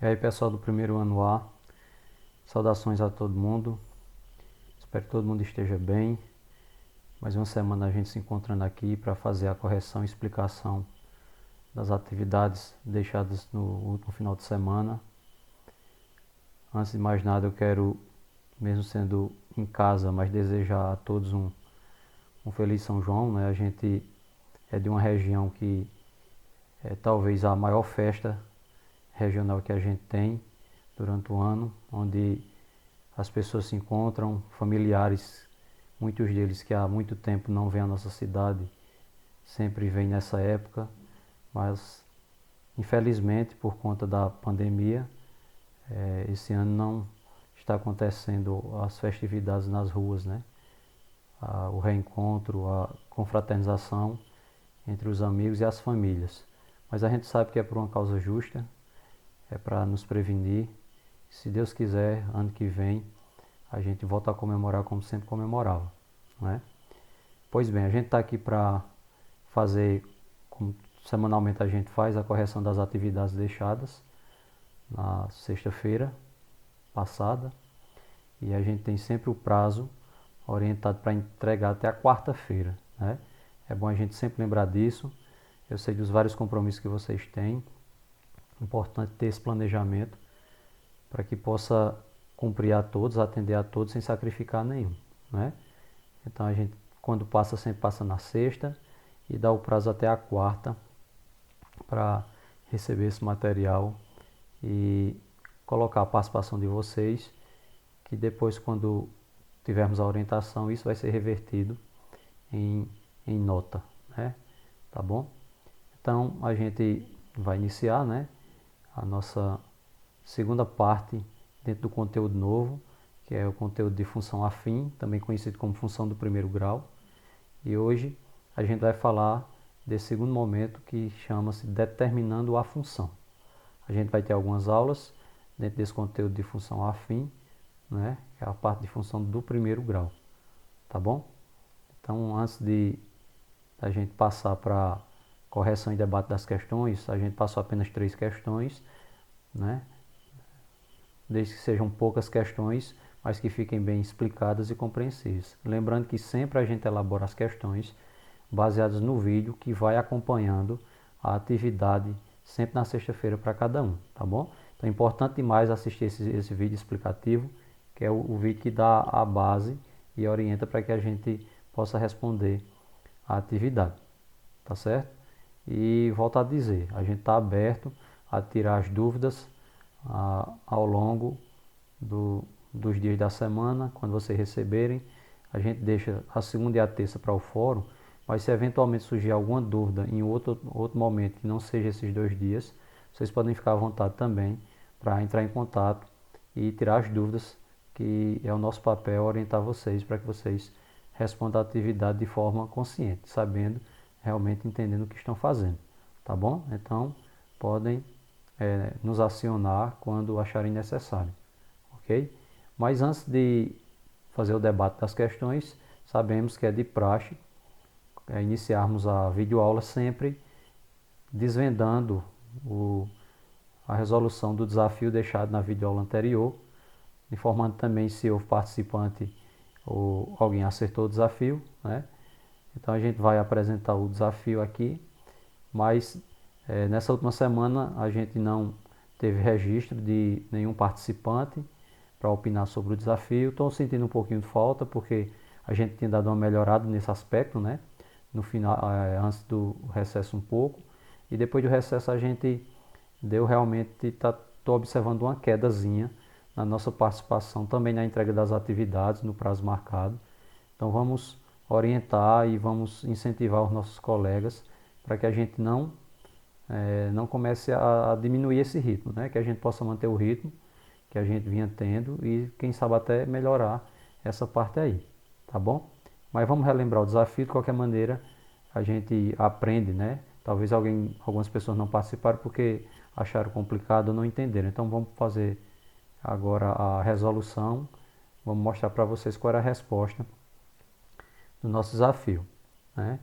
E aí, pessoal do primeiro ano A, saudações a todo mundo. Espero que todo mundo esteja bem. Mais uma semana a gente se encontrando aqui para fazer a correção e explicação das atividades deixadas no último final de semana. Antes de mais nada, eu quero, mesmo sendo em casa, mas desejar a todos um feliz São João, né? A gente é de uma região que é talvez a maior festa regional que a gente tem durante o ano, onde as pessoas se encontram, familiares, muitos deles que há muito tempo não vêm à nossa cidade, sempre vêm nessa época, mas infelizmente por conta da pandemia, esse ano não está acontecendo as festividades nas ruas, né? O reencontro, a confraternização entre os amigos e as famílias. Mas a gente sabe que é por uma causa justa, é para nos prevenir. Se Deus quiser, ano que vem, a gente volta a comemorar como sempre comemorava, não é? Pois bem, a gente está aqui para fazer, como semanalmente a gente faz, a correção das atividades deixadas na sexta-feira passada, e a gente tem sempre o prazo orientado para entregar até a quarta-feira, né? É bom a gente sempre lembrar disso. Eu sei dos vários compromissos que vocês têm, importante ter esse planejamento para que possa cumprir a todos, atender a todos sem sacrificar nenhum, né? Então a gente, quando passa, sempre passa na sexta e dá o prazo até a quarta para receber esse material e colocar a participação de vocês, que depois, quando tivermos a orientação, isso vai ser revertido em nota, né? Tá bom? Então a gente vai iniciar, né, a nossa segunda parte dentro do conteúdo novo, que é o conteúdo de função afim, também conhecido como função do primeiro grau. E hoje a gente vai falar desse segundo momento que chama-se determinando a função. A gente vai ter algumas aulas dentro desse conteúdo de função afim, né, que é a parte de função do primeiro grau, tá bom? Então, antes de a gente passar para correção e debate das questões, a gente passou apenas 3 questões, né? Desde que sejam poucas questões, mas que fiquem bem explicadas e compreensíveis. Lembrando que sempre a gente elabora as questões baseadas no vídeo que vai acompanhando a atividade sempre na sexta-feira para cada um, tá bom? Então é importante demais assistir esse vídeo explicativo, que é o vídeo que dá a base e orienta para que a gente possa responder a atividade, tá certo? E volto a dizer, a gente está aberto a tirar as dúvidas ao longo dos dias da semana, quando vocês receberem. A gente deixa a segunda e a terça para o fórum, mas se eventualmente surgir alguma dúvida em outro momento que não seja esses 2 dias, vocês podem ficar à vontade também para entrar em contato e tirar as dúvidas, que é o nosso papel orientar vocês para que vocês respondam a atividade de forma consciente, sabendo, realmente entendendo o que estão fazendo, tá bom? Então, podem nos acionar quando acharem necessário, ok? Mas antes de fazer o debate das questões, sabemos que é de praxe iniciarmos a videoaula sempre desvendando a resolução do desafio deixado na videoaula anterior, informando também se houve participante ou alguém acertou o desafio, né? Então a gente vai apresentar o desafio aqui, mas nessa última semana a gente não teve registro de nenhum participante para opinar sobre o desafio. Estou sentindo um pouquinho de falta, porque a gente tinha dado uma melhorada nesse aspecto, né? No final, antes do recesso um pouco, e depois do recesso a gente deu realmente, estou observando uma quedazinha na nossa participação, também na entrega das atividades no prazo marcado. Então vamos orientar e vamos incentivar os nossos colegas para que a gente não comece a diminuir esse ritmo, né? Que a gente possa manter o ritmo que a gente vinha tendo e quem sabe até melhorar essa parte aí, tá bom? Mas vamos relembrar o desafio. De qualquer maneira a gente aprende, né? Talvez algumas pessoas não participaram porque acharam complicado ou não entenderam. Então vamos fazer agora a resolução, vamos mostrar para vocês qual era a resposta do nosso desafio, né?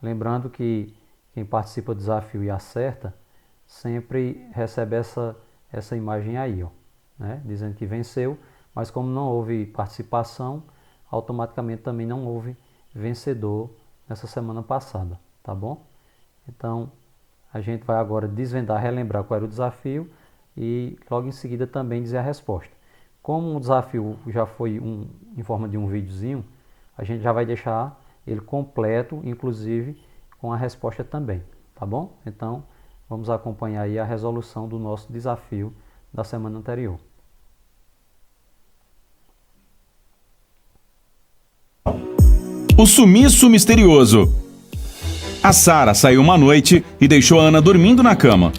Lembrando que quem participa do desafio e acerta sempre recebe essa imagem aí, ó, né? Dizendo que venceu, mas como não houve participação, automaticamente também não houve vencedor nessa semana passada, tá bom? Então, a gente vai agora desvendar, relembrar qual era o desafio e logo em seguida também dizer a resposta. Como o desafio já foi em forma de um videozinho, a gente já vai deixar ele completo, inclusive com a resposta também, tá bom? Então, vamos acompanhar aí a resolução do nosso desafio da semana anterior. O sumiço misterioso. A Sara saiu uma noite e deixou a Ana dormindo na cama.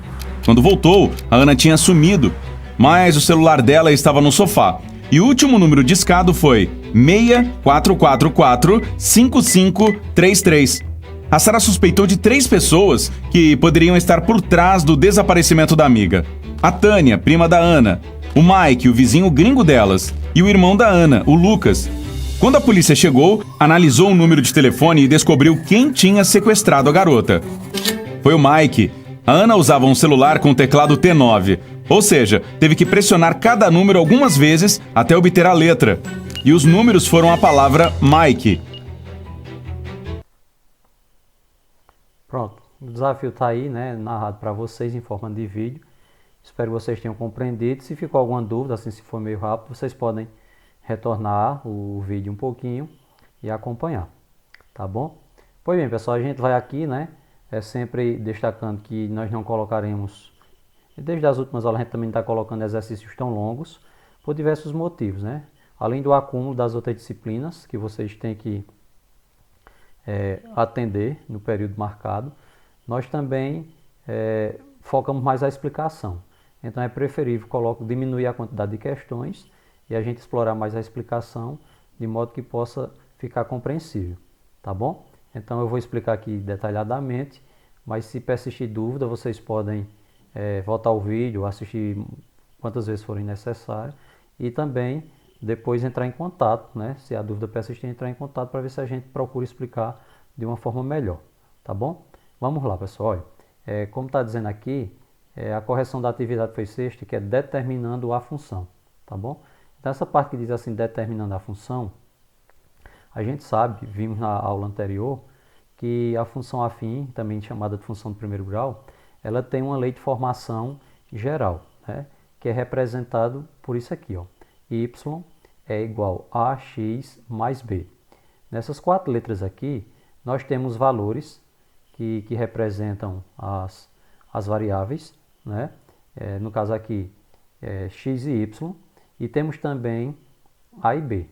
Quando voltou, a Ana tinha sumido, mas o celular dela estava no sofá. E o último número discado foi 64445533. A Sara suspeitou de 3 pessoas que poderiam estar por trás do desaparecimento da amiga. A Tânia, prima da Ana, o Mike, o vizinho gringo delas, e o irmão da Ana, o Lucas. Quando a polícia chegou, analisou o número de telefone e descobriu quem tinha sequestrado a garota. Foi o Mike. A Ana usava um celular com teclado T9, ou seja, teve que pressionar cada número algumas vezes até obter a letra. E os números foram a palavra Mike. Pronto, o desafio está aí, né, narrado para vocês em forma de vídeo. Espero que vocês tenham compreendido. Se ficou alguma dúvida, assim, se for meio rápido, vocês podem retornar o vídeo um pouquinho e acompanhar, tá bom? Pois bem, pessoal, a gente vai aqui, né, sempre destacando que nós não colocaremos, desde as últimas aulas a gente também está colocando exercícios tão longos, por diversos motivos, né? Além do acúmulo das outras disciplinas que vocês têm que atender no período marcado, nós também focamos mais a explicação. Então é preferível diminuir a quantidade de questões e a gente explorar mais a explicação, de modo que possa ficar compreensível, tá bom? Então eu vou explicar aqui detalhadamente, mas se persistir dúvida, vocês podem voltar ao vídeo, assistir quantas vezes forem necessárias e também depois entrar em contato, né? Se a dúvida persistir, entrar em contato para ver se a gente procura explicar de uma forma melhor, tá bom? Vamos lá, pessoal. Olha, como está dizendo aqui, a correção da atividade foi sexta, que é determinando a função, tá bom? Então essa parte que diz assim, determinando a função, a gente sabe, vimos na aula anterior, que a função afim, também chamada de função de primeiro grau, ela tem uma lei de formação geral, né? Que é representado por isso aqui, ó. Y é igual a x mais b. Nessas 4 letras aqui, nós temos valores que representam as variáveis, né? No caso aqui, x e y, e temos também a e b.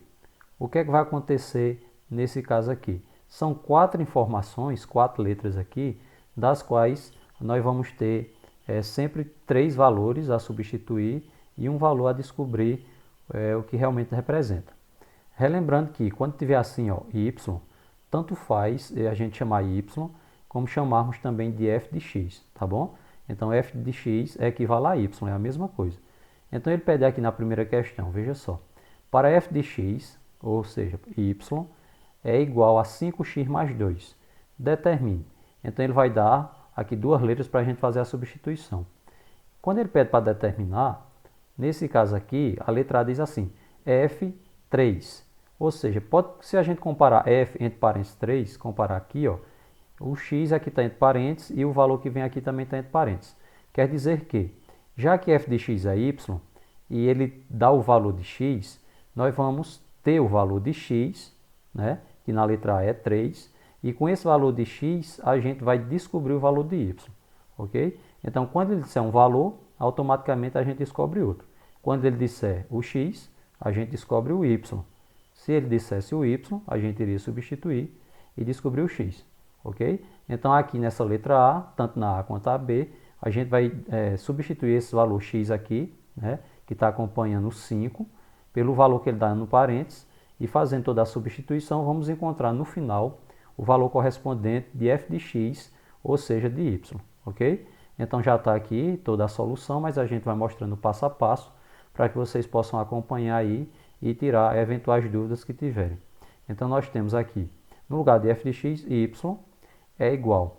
O que é que vai acontecer nesse caso aqui? São 4 informações, 4 letras aqui, das quais nós vamos ter sempre 3 valores a substituir e um valor a descobrir o que realmente representa. Relembrando que quando tiver assim, ó, y, tanto faz a gente chamar y, como chamarmos também de f de x, tá bom? Então f de x equivale a y, é a mesma coisa. Então ele pede aqui na primeira questão, veja só, para f de x, ou seja, y, é igual a 5x mais 2. Determine. Então ele vai dar aqui 2 letras para a gente fazer a substituição. Quando ele pede para determinar, nesse caso aqui, a letra A diz assim, f3. Ou seja, se a gente comparar f entre parênteses 3, comparar aqui, ó, o x aqui está entre parênteses e o valor que vem aqui também está entre parênteses. Quer dizer que, já que f de x é y, e ele dá o valor de x, nós vamos ter o valor de x, né, que na letra A é 3, e com esse valor de x, a gente vai descobrir o valor de y, ok? Então, quando ele disser um valor, automaticamente a gente descobre outro. Quando ele disser o x, a gente descobre o y. Se ele dissesse o y, a gente iria substituir e descobrir o x, ok? Então, aqui nessa letra A, tanto na A quanto na B, a gente vai substituir esse valor x aqui, né, que está acompanhando o 5, pelo valor que ele dá no parênteses, e fazendo toda a substituição, vamos encontrar no final o valor correspondente de f de x, ou seja, de y, ok? Então já está aqui toda a solução, mas a gente vai mostrando passo a passo para que vocês possam acompanhar aí e tirar eventuais dúvidas que tiverem. Então nós temos aqui, no lugar de f de x, y é igual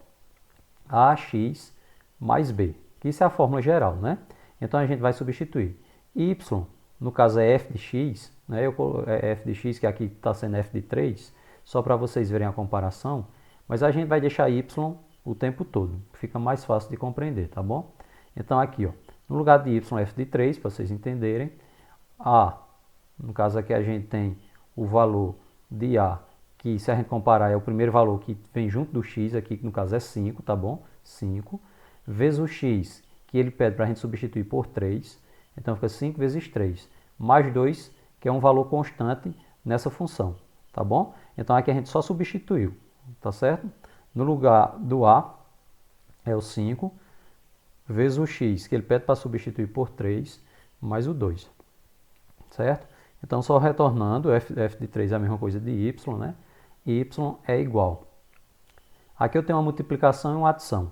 a x mais b, que isso é a fórmula geral, né? Então a gente vai substituir. Y, no caso é f de x, né? É f de x, que aqui está sendo f de 3, só para vocês verem a comparação, mas a gente vai deixar y o tempo todo, fica mais fácil de compreender, tá bom? Então aqui, ó, no lugar de y, f de 3, para vocês entenderem, a, no caso aqui a gente tem o valor de a, que se a gente comparar é o primeiro valor que vem junto do x, aqui que no caso é 5, tá bom? 5, vezes o x, que ele pede para a gente substituir por 3, então fica 5 vezes 3, mais 2, que é um valor constante nessa função, tá bom? Então aqui a gente só substituiu, tá certo? No lugar do a, é o 5, vezes o x, que ele pede para substituir por 3, mais o 2, certo? Então, só retornando, f de 3 é a mesma coisa de y, né? Y é igual. Aqui eu tenho uma multiplicação e uma adição.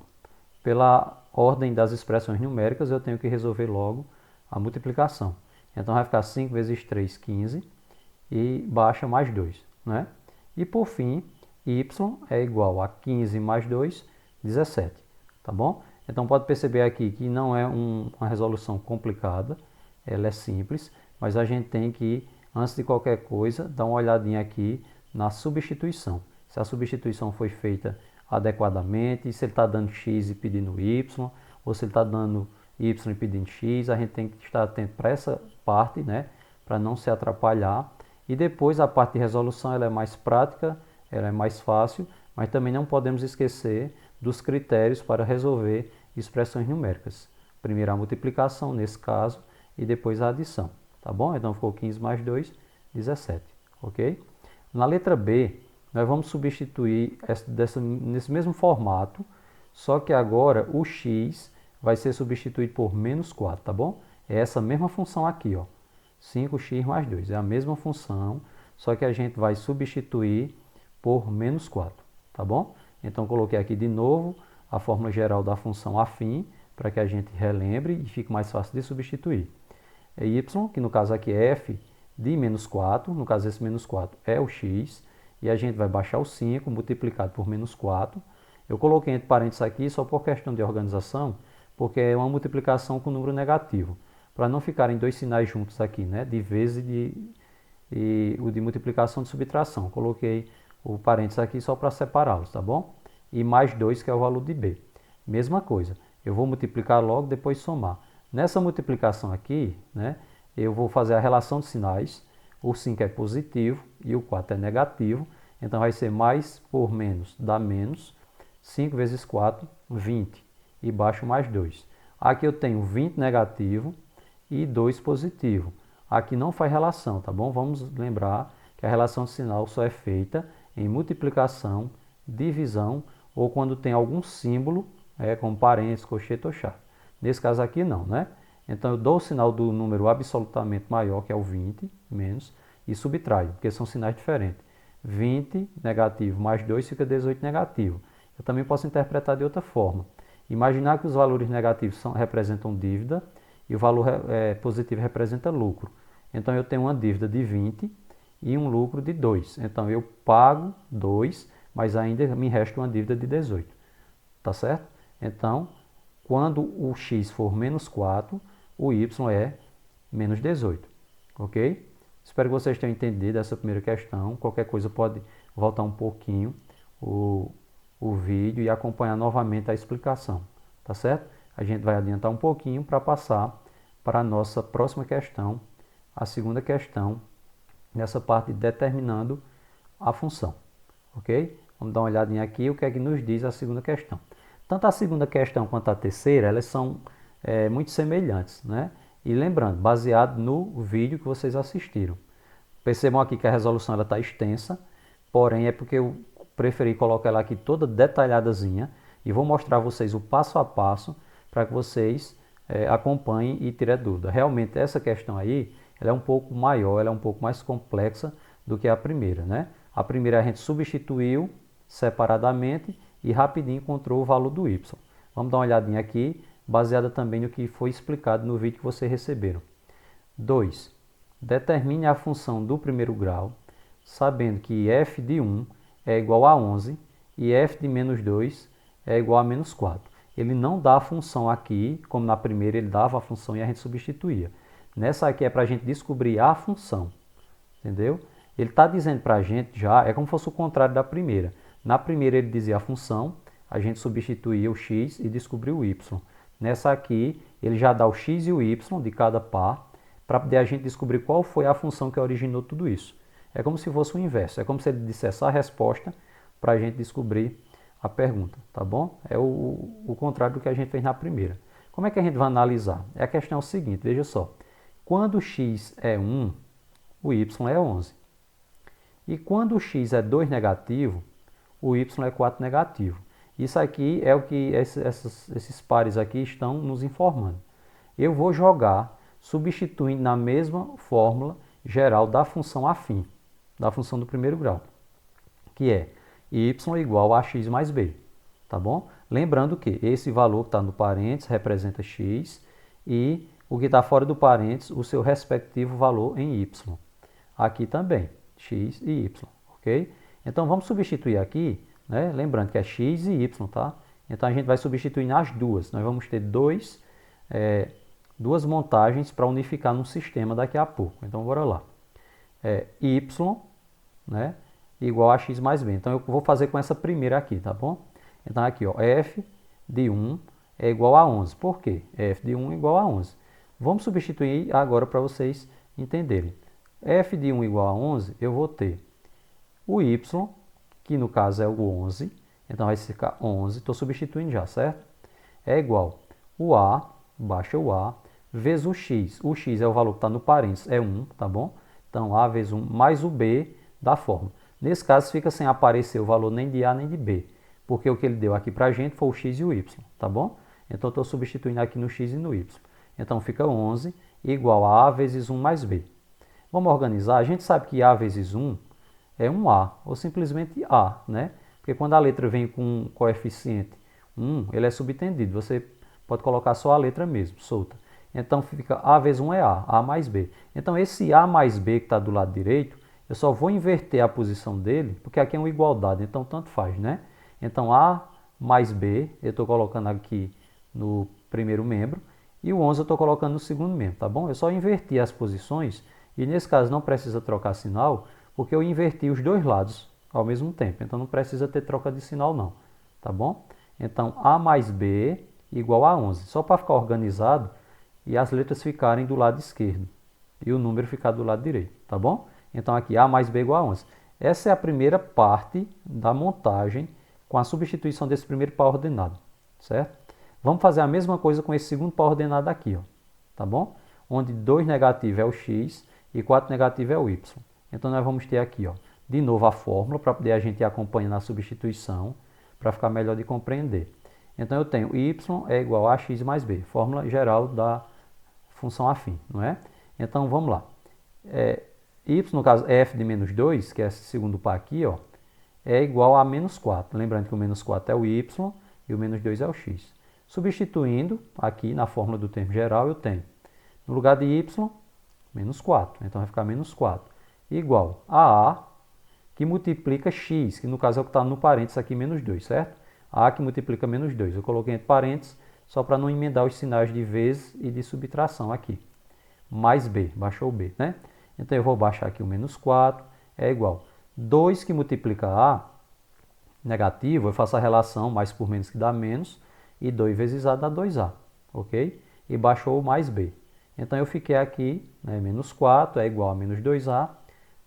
Pela ordem das expressões numéricas, eu tenho que resolver logo a multiplicação. Então, vai ficar 5 vezes 3, 15, e baixa mais 2, né? E, por fim, y é igual a 15 mais 2, 17, tá bom? Então, pode perceber aqui que não é uma resolução complicada, ela é simples, mas a gente tem que, antes de qualquer coisa, dar uma olhadinha aqui na substituição. Se a substituição foi feita adequadamente, se ele está dando x e pedindo y, ou se ele está dando y e pedindo x, a gente tem que estar atento para essa parte, né, para não se atrapalhar. E depois a parte de resolução ela é mais prática, ela é mais fácil, mas também não podemos esquecer dos critérios para resolver expressões numéricas. Primeiro a multiplicação, nesse caso, e depois a adição. Tá bom? Então ficou 15 mais 2, 17. Ok? Na letra B, nós vamos substituir nesse mesmo formato, só que agora o x vai ser substituído por menos 4, tá bom? É essa mesma função aqui, ó. 5x mais 2. É a mesma função, só que a gente vai substituir por menos 4, tá bom? Então coloquei aqui de novo a fórmula geral da função afim, para que a gente relembre e fique mais fácil de substituir. É y, que no caso aqui é f de menos 4, no caso esse menos 4 é o x, e a gente vai baixar o 5 multiplicado por menos 4. Eu coloquei entre parênteses aqui só por questão de organização, porque é uma multiplicação com número negativo, para não ficarem dois sinais juntos aqui, né, de vezes e o de multiplicação de subtração. Coloquei o parênteses aqui só para separá-los, tá bom? E mais 2, que é o valor de b. Mesma coisa, eu vou multiplicar logo, depois somar. Nessa multiplicação aqui, né, eu vou fazer a relação de sinais. O 5 é positivo e o 4 é negativo. Então vai ser mais por menos dá menos. 5 vezes 4, 20. E baixo mais 2. Aqui eu tenho 20 negativo e 2 positivo. Aqui não faz relação, tá bom? Vamos lembrar que a relação de sinal só é feita em multiplicação, divisão ou quando tem algum símbolo, como parênteses, colchete ou chave. Nesse caso aqui não, né? Então eu dou o sinal do número absolutamente maior, que é o 20, menos, e subtraio, porque são sinais diferentes. 20 negativo mais 2 fica 18 negativo. Eu também posso interpretar de outra forma. Imaginar que os valores negativos representam dívida e o valor positivo representa lucro. Então eu tenho uma dívida de 20 e um lucro de 2. Então eu pago 2, mas ainda me resta uma dívida de 18. Tá certo? Então, quando o x for menos 4, o y é menos 18. Ok? Espero que vocês tenham entendido essa primeira questão. Qualquer coisa pode voltar um pouquinho o vídeo e acompanhar novamente a explicação. Tá certo? A gente vai adiantar um pouquinho para passar para a nossa próxima questão, a segunda questão, nessa parte de determinando a função. Ok? Vamos dar uma olhadinha aqui o que é que nos diz a segunda questão. Tanto a segunda questão quanto a terceira, elas são muito semelhantes, né? E lembrando, baseado no vídeo que vocês assistiram. Percebam aqui que a resolução está extensa, porém é porque eu preferi colocar ela aqui toda detalhadazinha e vou mostrar a vocês o passo a passo para que vocês acompanhem e tirem dúvida. Realmente essa questão aí, ela é um pouco maior, ela é um pouco mais complexa do que a primeira, né? A primeira a gente substituiu separadamente e rapidinho encontrou o valor do y. Vamos dar uma olhadinha aqui, baseada também no que foi explicado no vídeo que vocês receberam. 2. Determine a função do primeiro grau, sabendo que f de 1 é igual a 11 e f de menos 2 é igual a menos 4. ele não dá a função aqui, como na primeira ele dava a função e a gente substituía. Nessa aqui é para a gente descobrir a função, entendeu? Ele está dizendo para a gente já, é como se fosse o contrário da primeira. Na primeira ele dizia a função, a gente substituía o x e descobriu o y. Nessa aqui, ele já dá o x e o y de cada par, para poder a gente descobrir qual foi a função que originou tudo isso. É como se fosse o inverso, é como se ele dissesse a resposta para a gente descobrir a pergunta, tá bom? É o contrário do que a gente fez na primeira. Como é que a gente vai analisar? A questão é o seguinte, veja só. Quando o x é 1, o y é 11. E quando o x é 2 negativo, o y é 4 negativo. Isso aqui é o que esses pares aqui estão nos informando. Eu vou jogar substituindo na mesma fórmula geral da função afim, da função do primeiro grau, que é y igual a x mais b, tá bom? Lembrando que esse valor que está no parênteses representa x e o que está fora do parênteses, o seu respectivo valor em y. Aqui também, x e y, ok? Então vamos substituir aqui, né? Lembrando que é x e y, tá? Então a gente vai substituir nas duas. Nós vamos ter duas montagens para unificar num sistema daqui a pouco. Então bora lá. Y, né? Igual a x mais b. Então eu vou fazer com essa primeira aqui, tá bom? Então aqui, ó, f de 1 é igual a 11. Por quê? F de 1 é igual a 11. Vamos substituir agora para vocês entenderem. F de 1 igual a 11, eu vou ter o y, que no caso é o 11, então vai ficar 11, estou substituindo já, certo? É igual o a, baixa o a, vezes o x. O x é o valor que está no parênteses, é 1, tá bom? Então a vezes 1 mais o b da fórmula. Nesse caso fica sem aparecer o valor nem de a nem de b, porque o que ele deu aqui para a gente foi o x e o y, tá bom? Então estou substituindo aqui no x e no y. Então fica 11 igual a vezes 1 mais b. Vamos organizar? A gente sabe que a vezes 1 é 1a, ou simplesmente a, né? Porque quando a letra vem com um coeficiente 1, ele é subtendido. Você pode colocar só a letra mesmo, solta. Então fica a vezes 1 é a mais b. Então esse a mais b que está do lado direito, eu só vou inverter a posição dele, porque aqui é uma igualdade, então tanto faz, né? Então a mais b, eu estou colocando aqui no primeiro membro, e o 11 eu estou colocando no segundo membro, tá bom? Eu só inverti as posições, e nesse caso não precisa trocar sinal, porque eu inverti os dois lados ao mesmo tempo, então não precisa ter troca de sinal não, tá bom? Então a mais b igual a 11, só para ficar organizado e as letras ficarem do lado esquerdo e o número ficar do lado direito, tá bom? Então aqui a mais b igual a 11. Essa é a primeira parte da montagem com a substituição desse primeiro par ordenado, certo? Vamos fazer a mesma coisa com esse segundo par ordenado aqui, ó, tá bom? Onde 2 negativo é o x e 4 negativo é o y. Então nós vamos ter aqui, ó, de novo a fórmula para poder a gente ir acompanhando a substituição, para ficar melhor de compreender. Então eu tenho y é igual a x mais b, fórmula geral da função afim, não é? Então vamos lá. Y, no caso f de menos 2, que é esse segundo par aqui, ó, é igual a menos 4. Lembrando que o menos 4 é o y e o menos 2 é o x. Substituindo aqui na fórmula do termo geral, eu tenho, no lugar de y, menos 4. Então vai ficar menos 4. Igual a que multiplica x, que no caso é o que está no parênteses aqui, menos 2, certo? A que multiplica menos 2. Eu coloquei entre parênteses só para não emendar os sinais de vezes e de subtração aqui. Mais b, baixou o b, né? Então eu vou baixar aqui o menos 4, é igual 2 que multiplica a, negativo, eu faço a relação mais por menos que dá menos, e 2 vezes a dá 2a, ok? E baixou o mais b. Então eu fiquei aqui, né, menos 4 é igual a menos 2a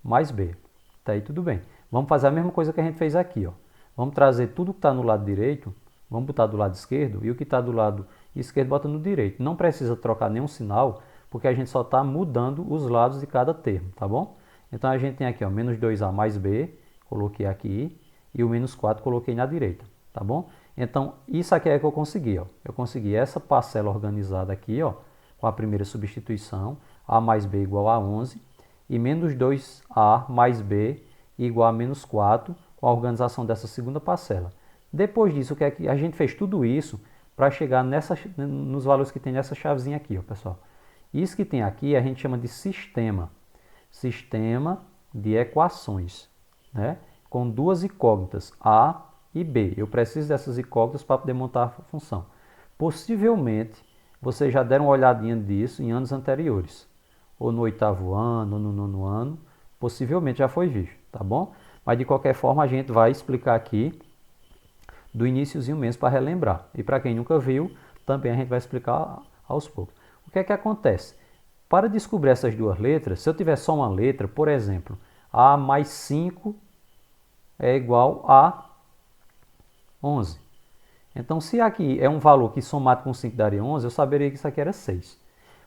mais b. Tá aí tudo bem. Vamos fazer a mesma coisa que a gente fez aqui, ó. Vamos trazer tudo que está no lado direito, vamos botar do lado esquerdo, e o que está do lado esquerdo bota no direito. Não precisa trocar nenhum sinal, porque a gente só está mudando os lados de cada termo, tá bom? Então a gente tem aqui, ó, menos 2a mais b, coloquei aqui, e o menos 4 coloquei na direita, tá bom? Então isso aqui é que eu consegui, ó. Eu consegui essa parcela organizada aqui, ó, com a primeira substituição, a mais b igual a 11, e menos 2a mais b igual a menos 4, com a organização dessa segunda parcela. Depois disso, o que é que a gente fez tudo isso para chegar nos valores que tem nessa chavezinha aqui, ó, pessoal. Isso que tem aqui a gente chama de sistema. Sistema de equações, né? Com duas incógnitas, a e b. Eu preciso dessas incógnitas para poder montar a função. Possivelmente, vocês já deram uma olhadinha disso em anos anteriores, ou no 8º ano, ou no 9º ano, possivelmente já foi visto, tá bom? Mas de qualquer forma a gente vai explicar aqui do iniciozinho mesmo para relembrar. E para quem nunca viu, também a gente vai explicar aos poucos. O que é que acontece? Para descobrir essas duas letras, se eu tiver só uma letra, por exemplo, A mais 5 é igual a 11. Então, se aqui é um valor que somado com 5 daria 11, eu saberia que isso aqui era 6.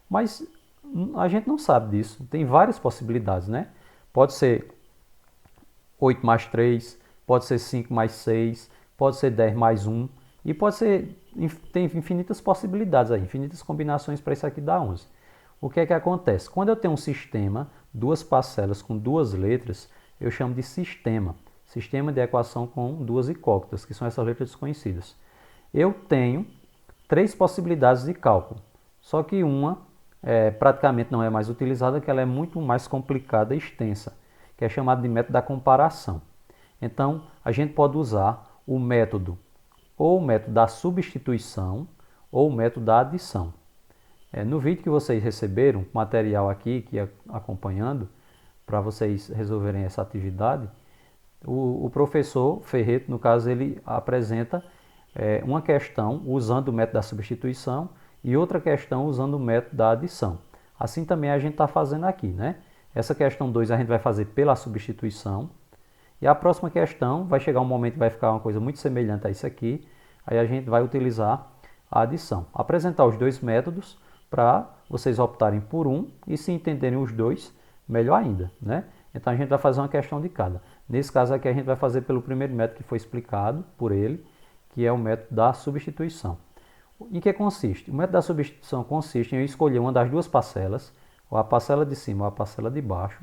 Mas a gente não sabe disso. Tem várias possibilidades, né? Pode ser 8 mais 3, pode ser 5 mais 6, pode ser 10 mais 1. E pode ser, tem infinitas possibilidades aí, infinitas combinações para isso aqui dar 11. O que é que acontece? Quando eu tenho um sistema, duas parcelas com duas letras, eu chamo de sistema. Sistema de equação com duas incógnitas, que são essas letras desconhecidas. Eu tenho três possibilidades de cálculo, só que uma praticamente não é mais utilizada, que ela é muito mais complicada e extensa, que é chamada de método da comparação. Então, a gente pode usar o método ou o método da substituição ou o método da adição. No vídeo que vocês receberam, material aqui que acompanhando, para vocês resolverem essa atividade, o professor Ferreto, no caso, ele apresenta uma questão usando o método da substituição e outra questão usando o método da adição. Assim também a gente está fazendo aqui, né? Essa questão 2 a gente vai fazer pela substituição e a próxima questão vai chegar um momento que vai ficar uma coisa muito semelhante a isso aqui, aí a gente vai utilizar a adição. Apresentar os dois métodos para vocês optarem por um e se entenderem os dois, melhor ainda, né? Então a gente vai fazer uma questão de cada. Nesse caso aqui a gente vai fazer pelo primeiro método que foi explicado por ele, que é o método da substituição. Em que consiste? O método da substituição consiste em eu escolher uma das duas parcelas, ou a parcela de cima ou a parcela de baixo,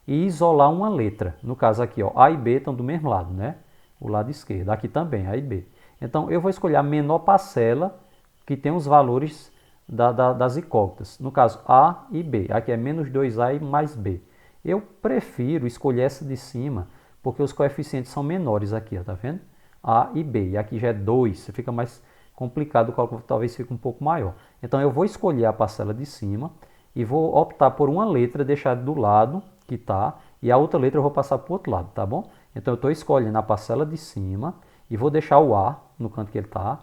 e isolar uma letra. No caso aqui, ó, A e B estão do mesmo lado, né? O lado esquerdo. Aqui também, A e B. Então eu vou escolher a menor parcela que tem os valores das incógnitas. No caso, A e B. Aqui é menos 2A e mais B. Eu prefiro escolher essa de cima, porque os coeficientes são menores aqui, ó, tá vendo? A e B. E aqui já é 2, fica mais complicado, o cálculo talvez fique um pouco maior. Então eu vou escolher a parcela de cima e vou optar por uma letra, deixar do lado que está, e a outra letra eu vou passar para o outro lado, tá bom? Então eu estou escolhendo a parcela de cima e vou deixar o A no canto que ele está,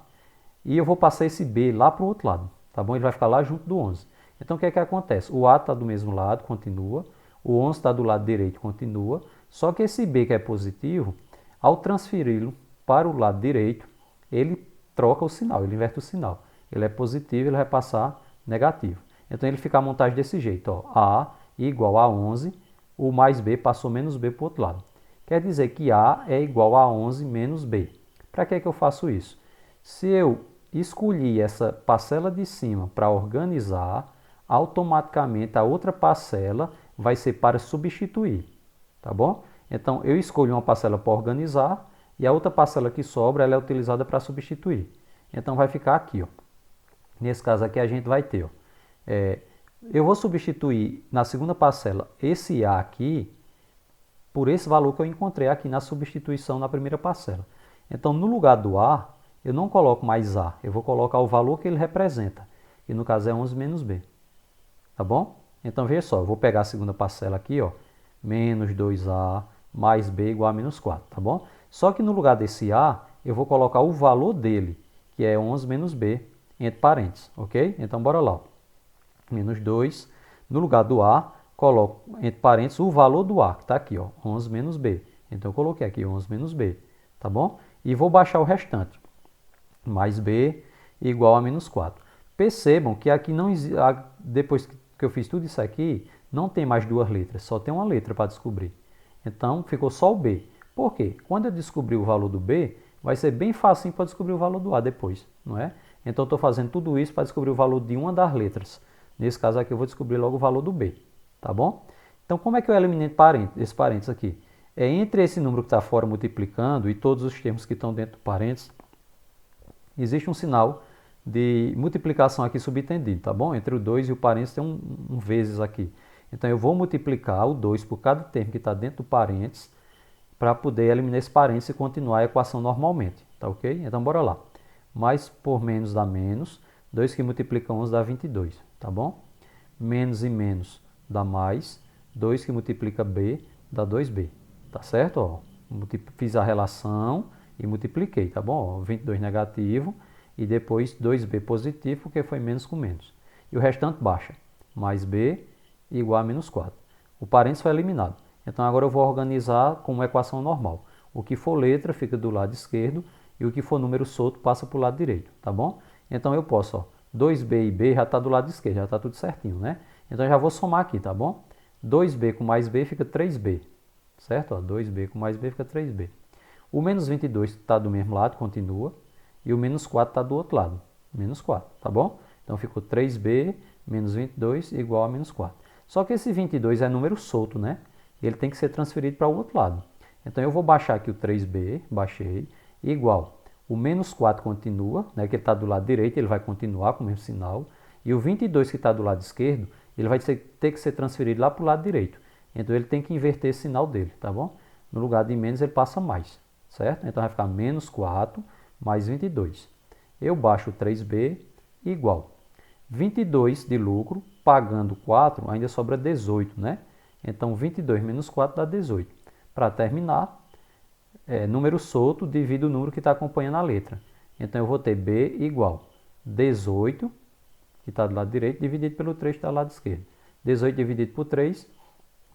e eu vou passar esse B lá para o outro lado, tá bom? Ele vai ficar lá junto do 11. Então o que é que acontece? O A está do mesmo lado, continua, o 11 está do lado direito, continua, só que esse B que é positivo, ao transferi-lo para o lado direito, ele troca o sinal, ele inverte o sinal. Ele é positivo, ele vai passar negativo. Então ele fica a montagem desse jeito, ó, A igual a 11, o mais B passou menos B para o outro lado. Quer dizer que A é igual a 11 menos B. Para que eu faço isso? Se eu escolhi essa parcela de cima para organizar, automaticamente a outra parcela vai ser para substituir, tá bom? Então eu escolho uma parcela para organizar e a outra parcela que sobra ela é utilizada para substituir. Então vai ficar aqui, ó. Nesse caso aqui a gente vai ter, ó, eu vou substituir na segunda parcela esse A aqui por esse valor que eu encontrei aqui na substituição na primeira parcela. Então no lugar do A, eu não coloco mais A, eu vou colocar o valor que ele representa, que no caso é 11 menos B. Tá bom? Então veja só, eu vou pegar a segunda parcela aqui, ó, menos 2A mais B igual a menos 4, tá bom? Só que no lugar desse A, eu vou colocar o valor dele, que é 11 menos B, entre parênteses, ok? Então bora lá. Menos 2, no lugar do A, coloco entre parênteses o valor do A, que está aqui, ó, 11 menos B. Então eu coloquei aqui 11 menos B, tá bom? E vou baixar o restante, mais B igual a menos 4. Percebam que aqui não depois que eu fiz tudo isso aqui, não tem mais duas letras, só tem uma letra para descobrir. Então ficou só o B. Por quê? Quando eu descobrir o valor do B, vai ser bem fácil para descobrir o valor do A depois, não é? Então eu estou fazendo tudo isso para descobrir o valor de uma das letras. Nesse caso aqui eu vou descobrir logo o valor do B, tá bom? Então como é que eu elimino esse parênteses aqui? Entre esse número que está fora multiplicando e todos os termos que estão dentro do parênteses, existe um sinal de multiplicação aqui subentendido, tá bom? Entre o 2 e o parênteses tem um vezes aqui. Então eu vou multiplicar o 2 por cada termo que está dentro do parênteses para poder eliminar esse parênteses e continuar a equação normalmente, tá ok? Então bora lá. mais por menos dá menos, 2 que multiplica 11 dá 22, tá bom? Menos e menos dá mais, 2 que multiplica b dá 2b, tá certo? Ó, fiz a relação e multipliquei, tá bom? Ó, 22 negativo e depois 2b positivo, porque foi menos com menos. E o restante baixa, mais b igual a menos 4. O parênteses foi eliminado. Então agora eu vou organizar com uma equação normal. O que for letra fica do lado esquerdo e o que for número solto passa para o lado direito, tá bom? Então eu posso, ó, 2b e b já está do lado esquerdo, já está tudo certinho, né? Então eu já vou somar aqui, tá bom? 2b com mais b fica 3b, certo? Ó, 2b com mais b fica 3b. O menos 22 está do mesmo lado, continua, e o menos 4 está do outro lado, menos 4, tá bom? Então ficou 3b menos 22 igual a menos 4. Só que esse 22 é número solto, né? Ele tem que ser transferido para o outro lado. Então eu vou baixar aqui o 3b, baixei, igual. O menos 4 continua, né, que ele está do lado direito, ele vai continuar com o mesmo sinal. E o 22 que está do lado esquerdo, ele vai ter que ser transferido lá para o lado direito. Então ele tem que inverter esse sinal dele, tá bom? No lugar de menos ele passa mais, certo? Então vai ficar menos 4 mais 22. Eu baixo o 3b igual. 22 de lucro, pagando 4, ainda sobra 18, né? Então 22 menos 4 dá 18. Para terminar, número solto divide o número que está acompanhando a letra. Então eu vou ter b igual 18, que está do lado direito, dividido pelo 3 que está do lado esquerdo. 18 dividido por 3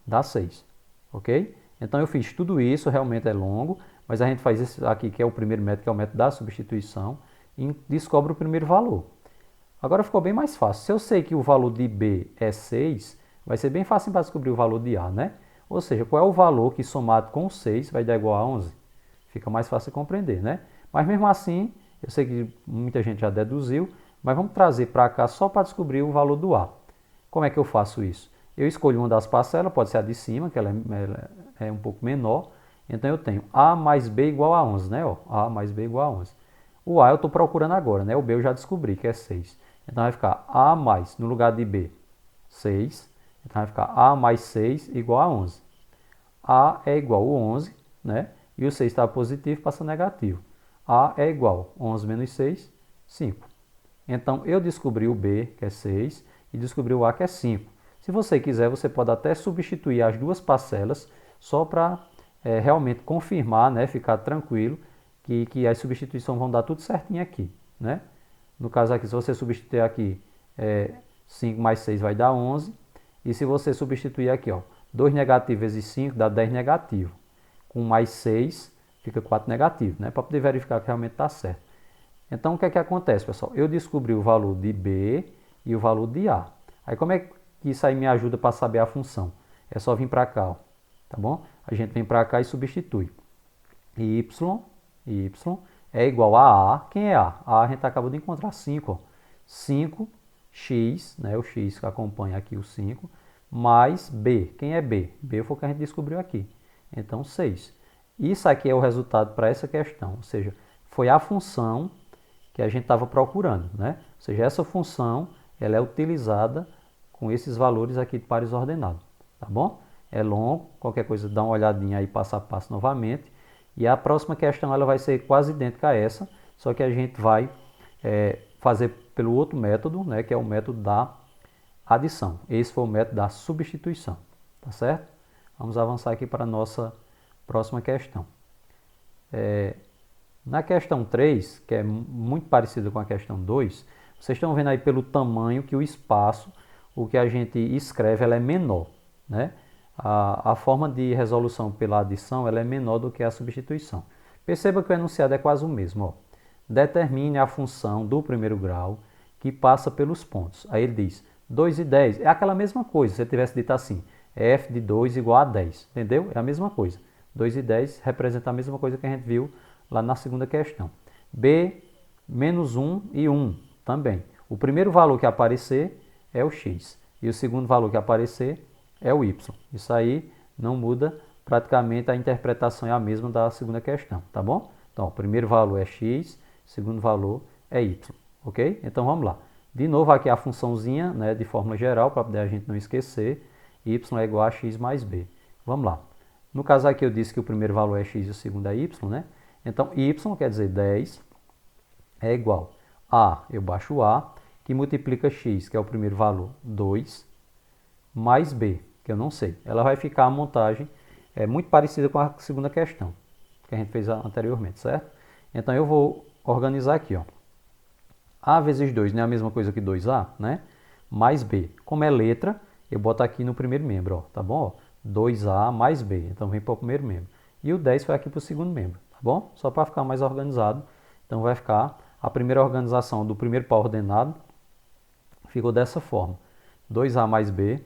dá 6, ok? Então eu fiz tudo isso, realmente é longo, mas a gente faz esse aqui, que é o primeiro método, que é o método da substituição, e descobre o primeiro valor. Agora ficou bem mais fácil. Se eu sei que o valor de b é 6, vai ser bem fácil para descobrir o valor de a, né? Ou seja, qual é o valor que somado com 6 vai dar igual a 11? Fica mais fácil de compreender, né? Mas mesmo assim, eu sei que muita gente já deduziu, mas vamos trazer para cá só para descobrir o valor do a. Como é que eu faço isso? Eu escolho uma das parcelas, pode ser a de cima, que ela é um pouco menor. Então eu tenho a mais b igual a 11, né? Ó, a mais b igual a 11. O a eu estou procurando agora, né? O b eu já descobri, que é 6. Então vai ficar a mais, no lugar de b, 6. Então vai ficar a mais 6 igual a 11. A é igual a 11, né? E o 6 está positivo, passa negativo. A é igual a 11 menos 6, 5. Então eu descobri o b, que é 6, e descobri o a, que é 5. Se você quiser, você pode até substituir as duas parcelas, só para realmente confirmar, né? Ficar tranquilo, que as substituições vão dar tudo certinho aqui, né? No caso aqui, se você substituir aqui, 5 mais 6 vai dar 11. E se você substituir aqui, ó, 2 negativo vezes 5 dá 10 negativo. Com mais 6 fica 4 negativo, né? Para poder verificar que realmente está certo. Então o que é que acontece, pessoal? Eu descobri o valor de b e o valor de a. Aí como é que isso aí me ajuda para saber a função? É só vir para cá, ó, tá bom? A gente vem para cá e substitui. Y é igual a A. Quem é A? A gente acabou de encontrar 5. Ó. 5x, né, o x que acompanha aqui o 5, mais B. Quem é B? B foi o que a gente descobriu aqui. Então, 6. Isso aqui é o resultado para essa questão. Ou seja, foi a função que a gente estava procurando, né? Ou seja, essa função ela é utilizada com esses valores aqui de pares ordenados. Tá bom? É longo. Qualquer coisa, dá uma olhadinha aí passo a passo novamente. E a próxima questão ela vai ser quase idêntica a essa, só que a gente vai fazer pelo outro método, né, que é o método da adição. Esse foi o método da substituição, tá certo? Vamos avançar aqui para a nossa próxima questão. Na questão 3, que é muito parecida com a questão 2, vocês estão vendo aí pelo tamanho que o espaço, o que a gente escreve, ela é menor, né? A forma de resolução pela adição ela é menor do que a substituição. Perceba que o enunciado é quase o mesmo. Ó. Determine a função do primeiro grau que passa pelos pontos. Aí ele diz 2 e 10. É aquela mesma coisa. Se eu tivesse dito assim, f de 2 igual a 10. Entendeu? É a mesma coisa. 2 e 10 representa a mesma coisa que a gente viu lá na segunda questão. B, menos 1 e 1 também. O primeiro valor que aparecer é o x. E o segundo valor que aparecer é o y. Isso aí não muda, praticamente a interpretação é a mesma da segunda questão, tá bom? Então, o primeiro valor é x, o segundo valor é y, ok? Então, vamos lá. De novo, aqui a funçãozinha, né, de fórmula geral, para poder a gente não esquecer, y é igual a x mais b. Vamos lá. No caso aqui eu disse que o primeiro valor é x e o segundo é y, né? Então, y quer dizer 10, é igual a, eu baixo o a, que multiplica x, que é o primeiro valor, 2, mais b, que eu não sei. Ela vai ficar a montagem muito parecida com a segunda questão, que a gente fez anteriormente, certo? Então eu vou organizar aqui, ó. A vezes 2 não é a mesma coisa que 2a, né? Mais b. Como é letra, eu boto aqui no primeiro membro, ó, tá bom? Ó, 2a mais b, então vem para o primeiro membro. E o 10 foi aqui para o segundo membro, tá bom? Só para ficar mais organizado. Então vai ficar a primeira organização do primeiro par ordenado, ficou dessa forma. 2a mais b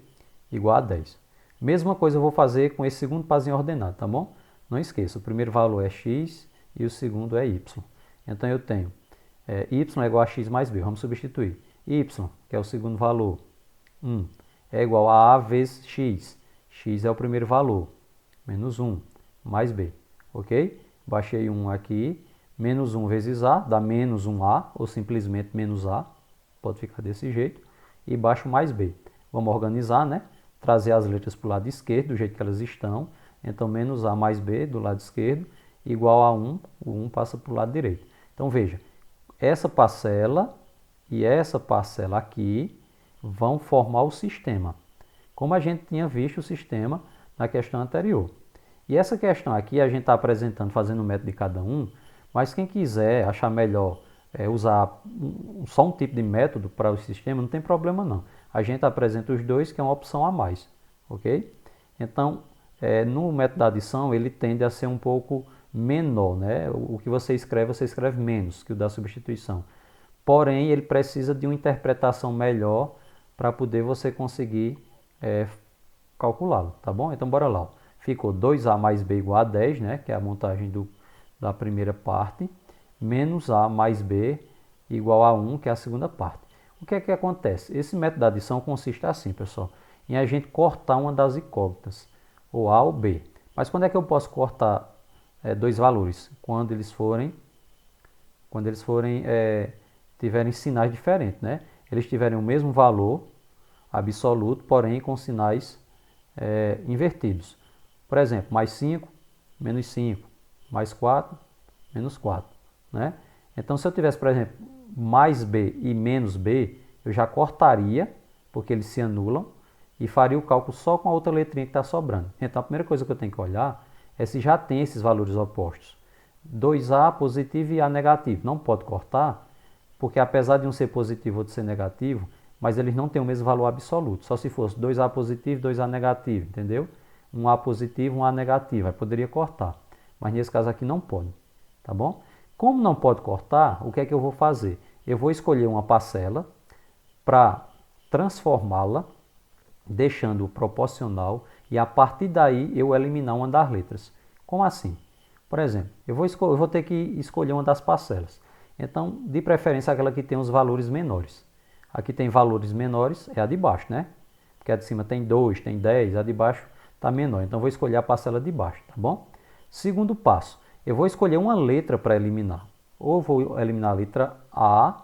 igual a 10. Mesma coisa eu vou fazer com esse segundo parzinho ordenado, tá bom? Não esqueça, o primeiro valor é x e o segundo é y. Então eu tenho y é igual a x mais b, vamos substituir. Y, que é o segundo valor, 1, é igual a vezes x. X é o primeiro valor, menos 1, mais b, ok? Baixei 1 aqui, menos 1 vezes a, dá menos 1a, ou simplesmente menos a, pode ficar desse jeito, e baixo mais b. Vamos organizar, né? Trazer as letras para o lado esquerdo, do jeito que elas estão. Então, menos a mais b do lado esquerdo, igual a 1, o 1 passa para o lado direito. Então, veja, essa parcela e essa parcela aqui vão formar o sistema, como a gente tinha visto o sistema na questão anterior. E essa questão aqui a gente está apresentando, fazendo o método de cada um, mas quem quiser achar melhor usar só um tipo de método para o sistema, não tem problema não. A gente apresenta os dois, que é uma opção a mais, ok? Então, no método da adição, ele tende a ser um pouco menor, né? O que você escreve menos que o da substituição. Porém, ele precisa de uma interpretação melhor para poder você conseguir calculá-lo, tá bom? Então, bora lá. Ó. Ficou 2a mais b igual a 10, né? Que é a montagem da primeira parte, menos a mais b igual a 1, que é a segunda parte. O que é que acontece? Esse método de adição consiste assim, pessoal, em a gente cortar uma das incógnitas, ou a ou b. Mas quando é que eu posso cortar dois valores? Quando eles tiverem sinais diferentes, né? Eles tiverem o mesmo valor absoluto, porém com sinais invertidos. Por exemplo, mais 5, menos 5, mais 4, menos 4, né? Então, se eu tivesse, por exemplo, mais b e menos b, eu já cortaria, porque eles se anulam, e faria o cálculo só com a outra letrinha que está sobrando. Então, a primeira coisa que eu tenho que olhar é se já tem esses valores opostos. 2a positivo e a negativo. Não pode cortar, porque apesar de um ser positivo ou de ser negativo, mas eles não têm o mesmo valor absoluto. Só se fosse 2a positivo e 2a negativo, entendeu? Um a positivo, um a negativo. Aí poderia cortar. Mas nesse caso aqui não pode, tá bom? Como não pode cortar, o que é que eu vou fazer? Eu vou escolher uma parcela para transformá-la, deixando-o proporcional, e a partir daí eu eliminar uma das letras. Como assim? Por exemplo, eu vou ter que escolher uma das parcelas. Então, de preferência, aquela que tem os valores menores. Aqui tem valores menores, é a de baixo, né? Porque a de cima tem 2, tem 10, a de baixo está menor. Então, vou escolher a parcela de baixo, tá bom? Segundo passo, eu vou escolher uma letra para eliminar. Ou vou eliminar a letra A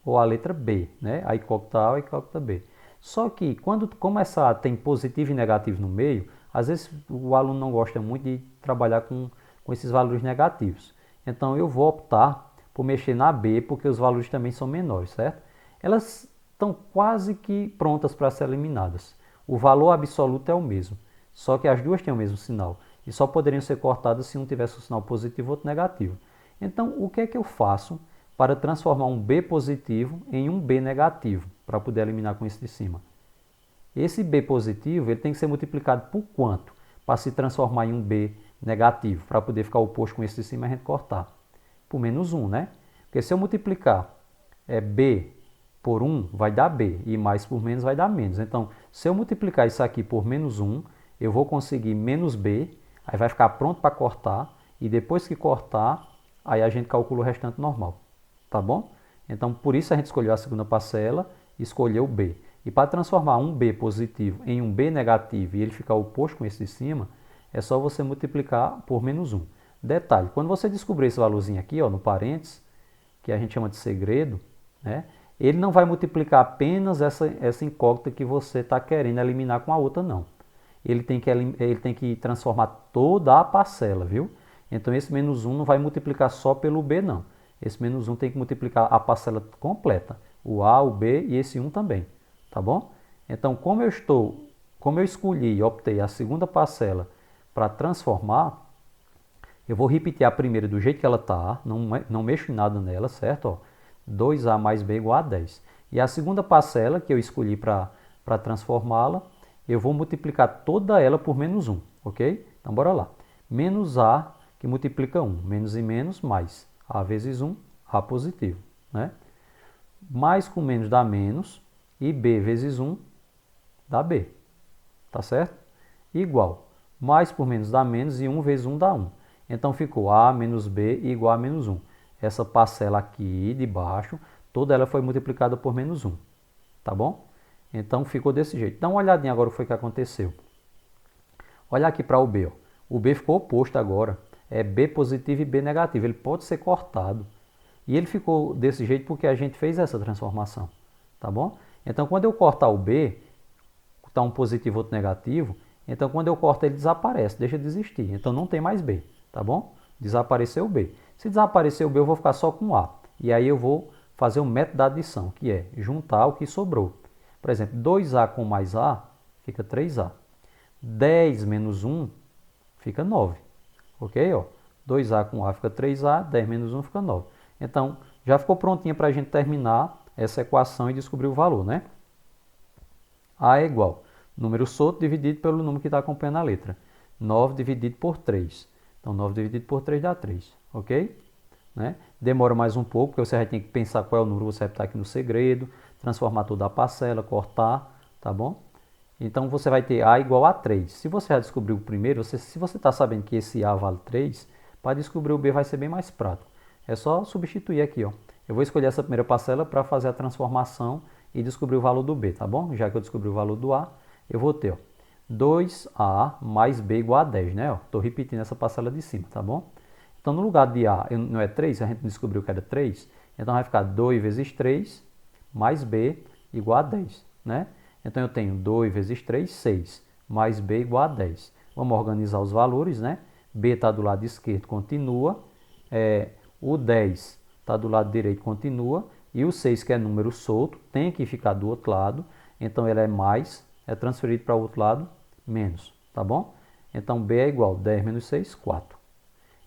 ou a letra B, né? A incógnita A ou a incógnita B. Só que, como essa A tem positivo e negativo no meio, às vezes o aluno não gosta muito de trabalhar com esses valores negativos. Então, eu vou optar por mexer na B, porque os valores também são menores, certo? Elas estão quase que prontas para ser eliminadas. O valor absoluto é o mesmo, só que as duas têm o mesmo sinal. E só poderiam ser cortadas se um tivesse um sinal positivo e outro negativo. Então, o que é que eu faço para transformar um B positivo em um B negativo, para poder eliminar com esse de cima? Esse B positivo ele tem que ser multiplicado por quanto? Para se transformar em um B negativo, para poder ficar oposto com esse de cima e a gente cortar. Por menos 1, né? Porque se eu multiplicar B por 1, vai dar B, e mais por menos vai dar menos. Então, se eu multiplicar isso aqui por menos 1, eu vou conseguir menos B, aí vai ficar pronto para cortar, e depois que cortar, aí a gente calcula o restante normal, tá bom? Então, por isso a gente escolheu a segunda parcela e escolheu B. E para transformar um B positivo em um B negativo e ele ficar oposto com esse de cima, é só você multiplicar por menos 1. Detalhe, quando você descobrir esse valorzinho aqui, ó, no parênteses, que a gente chama de segredo, né? Ele não vai multiplicar apenas essa incógnita que você está querendo eliminar com a outra, não. Ele tem que transformar toda a parcela, viu? Então, esse menos 1 não vai multiplicar só pelo B, não. esse menos 1 tem que multiplicar a parcela completa, o A, o B e esse 1 também, tá bom? Então, como eu escolhi e optei a segunda parcela para transformar, eu vou repetir a primeira do jeito que ela está, não mexo em nada nela, certo? Ó, 2A mais B igual a 10. E a segunda parcela que eu escolhi para transformá-la, eu vou multiplicar toda ela por menos 1, ok? Então, bora lá. Menos A, que multiplica 1. Menos e menos, mais. A vezes 1, A positivo, né? Mais com menos dá menos, e B vezes 1 dá B, tá certo? Igual. Mais por menos dá menos, e 1 vezes 1 dá 1. Então, ficou A menos B igual a menos 1. Essa parcela aqui de baixo, toda ela foi multiplicada por menos 1, tá bom? Então, ficou desse jeito. Dá uma olhadinha agora o que foi que aconteceu. Olha aqui para o B. Ó. O B ficou oposto agora. É B positivo e B negativo. Ele pode ser cortado. E ele ficou desse jeito porque a gente fez essa transformação, tá bom? Então, quando eu cortar o B, está um positivo e outro negativo, então quando eu corto ele desaparece, deixa de existir. Então, não tem mais B, tá bom? Desapareceu o B. Se desaparecer o B, eu vou ficar só com A. E aí eu vou fazer o método da adição, que é juntar o que sobrou. Por exemplo, 2A com mais A fica 3A. 10 menos 1 fica 9. Ok? Ó, 2A com A fica 3A, 10 menos 1 fica 9. Então, já ficou prontinha para a gente terminar essa equação e descobrir o valor, né? A é igual número solto dividido pelo número que está acompanhando a letra. 9 dividido por 3. Então, 9 dividido por 3 dá 3. Ok? Né? Demora mais um pouco, porque você vai ter que pensar qual é o número, você vai estar aqui no segredo, transformar toda a parcela, cortar, tá bom? Então, você vai ter A igual a 3. Se você já descobriu o primeiro, se você está sabendo que esse A vale 3, para descobrir o B vai ser bem mais prático. É só substituir aqui, ó. Eu vou escolher essa primeira parcela para fazer a transformação e descobrir o valor do B, tá bom? Já que eu descobri o valor do A, eu vou ter, ó, 2A mais B igual a 10, né? Estou repetindo essa parcela de cima, tá bom? Então, no lugar de A, não é 3, a gente descobriu que era 3, então vai ficar 2 vezes 3 mais B igual a 10, né? Então, eu tenho 2 vezes 3, 6, mais B igual a 10. Vamos organizar os valores, né? B está do lado esquerdo, continua. O 10 está do lado direito, continua. E o 6, que é número solto, tem que ficar do outro lado. Então, ele é mais, é transferido para o outro lado, menos, tá bom? Então, B é igual a 10 menos 6, 4.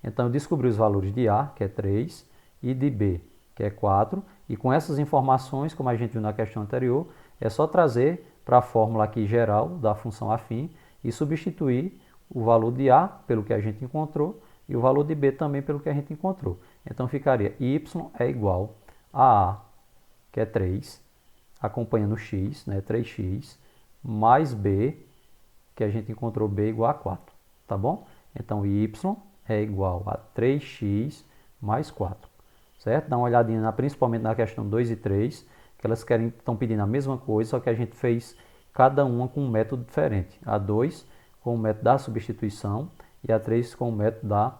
Então, eu descobri os valores de A, que é 3, e de B, que é 4. E com essas informações, como a gente viu na questão anterior, é só trazer para a fórmula aqui geral da função afim e substituir o valor de A pelo que a gente encontrou e o valor de B também pelo que a gente encontrou. Então, ficaria y é igual a A, que é 3, acompanhando x, né, 3x, mais B, que a gente encontrou B igual a 4, tá bom? Então, y é igual a 3x mais 4, certo? Dá uma olhadinha principalmente na questão 2 e 3, que elas estão pedindo a mesma coisa, só que a gente fez cada uma com um método diferente. A 2 com o método da substituição e a 3 com o método da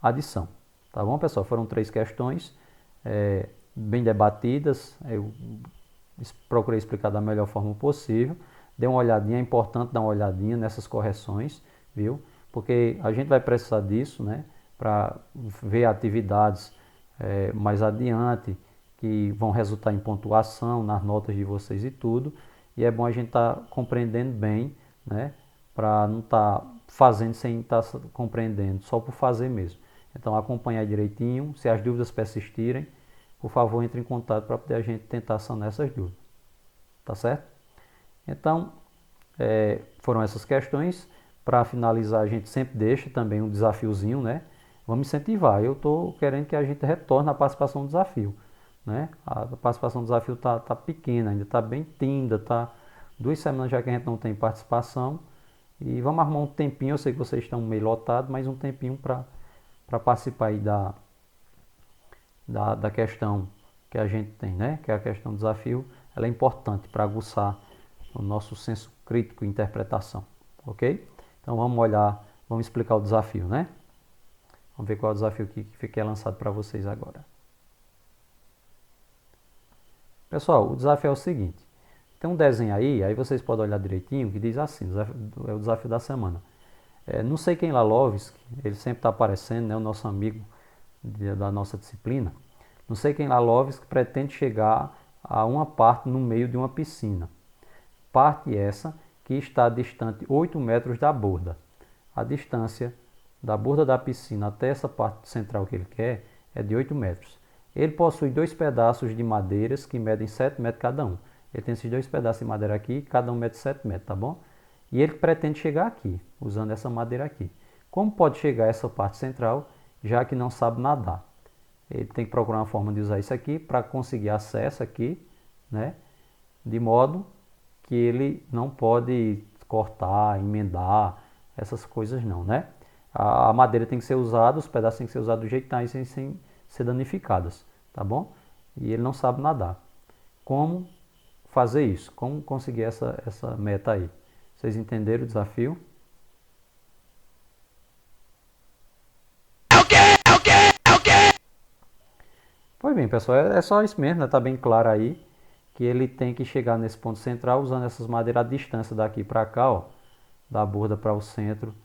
adição. Tá bom, pessoal? Foram 3 questões bem debatidas. Eu procurei explicar da melhor forma possível. Dê uma olhadinha, é importante dar uma olhadinha nessas correções, viu? Porque a gente vai precisar disso, né? Para ver atividades mais adiante, que vão resultar em pontuação nas notas de vocês e tudo. E é bom a gente estar compreendendo bem, né? Para não estar fazendo sem estar compreendendo, só por fazer mesmo. Então, acompanhar direitinho. Se as dúvidas persistirem, por favor, entre em contato para poder a gente tentar sanar essas dúvidas. Tá certo? Então, foram essas questões. Para finalizar, a gente sempre deixa também um desafiozinho, né? Vamos incentivar. Eu estou querendo que a gente retorne à participação no desafio, né? A participação no desafio está pequena, ainda está bem tímida, tá 2 semanas já que a gente não tem participação. E vamos arrumar um tempinho, eu sei que vocês estão meio lotados, mas um tempinho para participar aí da questão que a gente tem, né? Que é a questão do desafio. Ela é importante para aguçar o nosso senso crítico e interpretação, ok? Então vamos explicar o desafio, né? Vamos ver qual é o desafio que é lançado para vocês agora. Pessoal, o desafio é o seguinte. Tem um desenho aí vocês podem olhar direitinho, que diz assim, é o desafio da semana. Não sei quem lá, Loves, ele sempre está aparecendo, né, o nosso amigo da nossa disciplina. Não sei quem lá, Loves, que pretende chegar a uma parte no meio de uma piscina. Parte essa que está distante 8 metros da borda. A distância da borda da piscina até essa parte central que ele quer é de 8 metros. Ele possui 2 pedaços de madeiras que medem 7 metros cada um. Ele tem esses 2 pedaços de madeira aqui, cada um mede 7 metros, tá bom? E ele pretende chegar aqui, usando essa madeira aqui. Como pode chegar a essa parte central, já que não sabe nadar? Ele tem que procurar uma forma de usar isso aqui para conseguir acesso aqui, né? De modo que ele não pode cortar, emendar, essas coisas não, né? A madeira tem que ser usada, os pedaços têm que ser usados do jeito que está, sem ser danificadas, tá bom? E ele não sabe nadar. Como fazer isso? Como conseguir essa meta aí? Vocês entenderam o desafio? Pois bem, pessoal, é só isso mesmo, né? Tá bem claro aí que ele tem que chegar nesse ponto central usando essas madeiras à distância daqui para cá, ó, da borda para o centro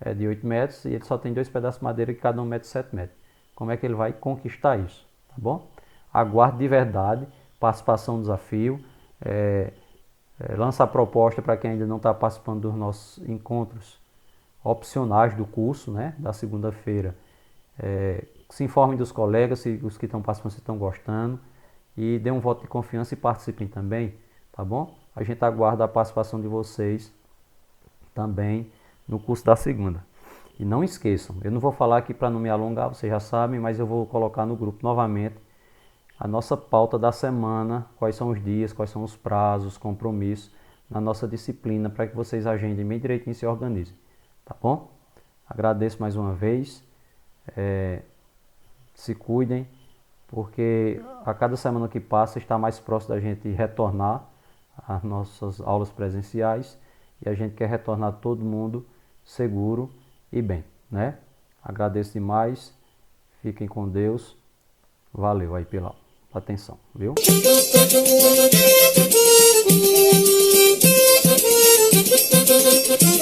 é de 8 metros, e ele só tem 2 pedaços de madeira que cada um mede 7 metros. Como é que ele vai conquistar isso? Tá bom? Aguarde de verdade, participação no desafio, lança a proposta para quem ainda não está participando dos nossos encontros opcionais do curso, né, da segunda-feira. Se informem dos colegas, se os que estão participando se estão gostando, e dê um voto de confiança e participem também, tá bom? A gente aguarda a participação de vocês também no curso da segunda. E não esqueçam, eu não vou falar aqui para não me alongar, vocês já sabem, mas eu vou colocar no grupo novamente a nossa pauta da semana, quais são os dias, quais são os prazos, compromissos na nossa disciplina, para que vocês agendem bem direitinho e se organizem, tá bom? Agradeço mais uma vez, se cuidem, porque a cada semana que passa está mais próximo da gente retornar às nossas aulas presenciais, e a gente quer retornar todo mundo seguro e bem, né? Agradeço demais, fiquem com Deus, valeu aí pela atenção, viu?